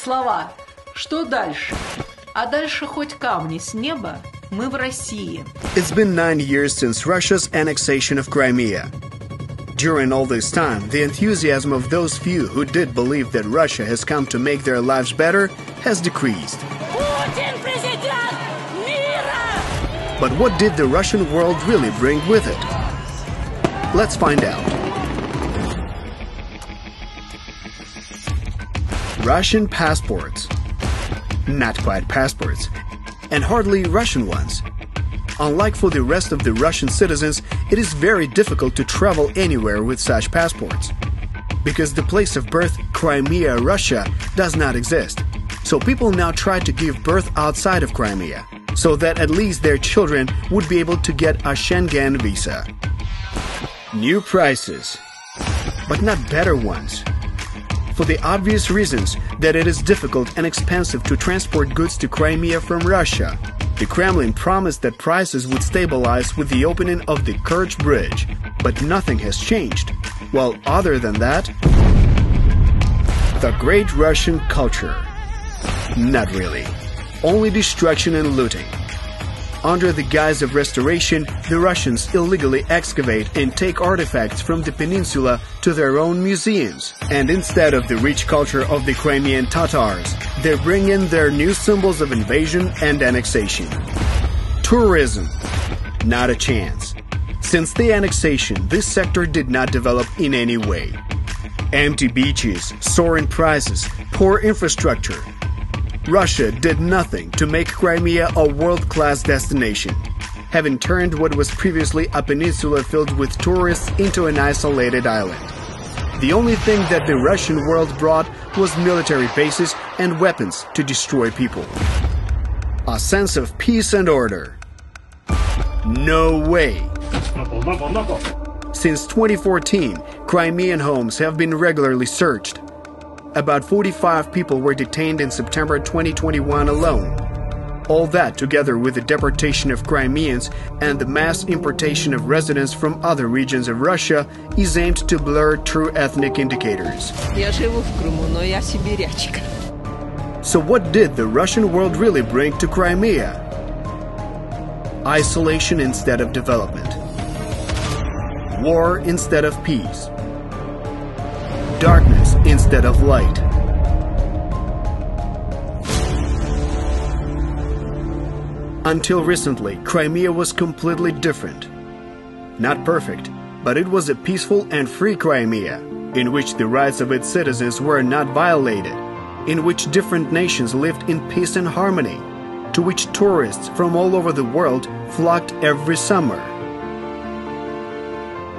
слова «Что дальше?» А дальше хоть камни с неба, мы в России. It's been 9 years since Russia's annexation of Crimea. During all this time, the enthusiasm of those few who did believe that Russia has come to make their lives better has decreased. But what did the Russian world really bring with it? Let's find out. Russian passports. Not quite passports, and hardly Russian ones. Unlike for the rest of the Russian citizens, it is very difficult to travel anywhere with such passports. Because the place of birth, Crimea, Russia, does not exist. So people now try to give birth outside of Crimea, so that at least their children would be able to get a Schengen visa. New prices, but not better ones. For the obvious reasons that it is difficult and expensive to transport goods to Crimea from Russia. The Kremlin promised that prices would stabilize with the opening of the Kerch Bridge, but nothing has changed. Well, other than that, the great Russian culture. Not really. Only destruction and looting. Under the guise of restoration, the Russians illegally excavate and take artifacts from the peninsula to their own museums. And instead of the rich culture of the Crimean Tatars, they bring in their new symbols of invasion and annexation. Tourism. Not a chance. Since the annexation, this sector did not develop in any way. Empty beaches, soaring prices, poor infrastructure. Russia did nothing to make Crimea a world-class destination, having turned what was previously a peninsula filled with tourists into an isolated island. The only thing that the Russian world brought was military bases and weapons to destroy people. A sense of peace and order. No way! Since 2014, Crimean homes have been regularly searched. About 45 people were detained in September 2021 alone. All that, together with the deportation of Crimeans and the mass importation of residents from other regions of Russia, is aimed to blur true ethnic indicators. Я живу в Крыму, но я сибирячка. So what did the Russian world really bring to Crimea? Isolation instead of development. War instead of peace. Darkness instead of light. Until recently, Crimea was completely different. Not perfect, but it was a peaceful and free Crimea, in which the rights of its citizens were not violated, in which different nations lived in peace and harmony, to which tourists from all over the world flocked every summer.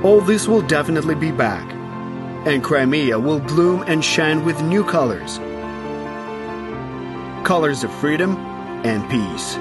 All this will definitely be back, and Crimea will bloom and shine with new colors. Colors of freedom and peace.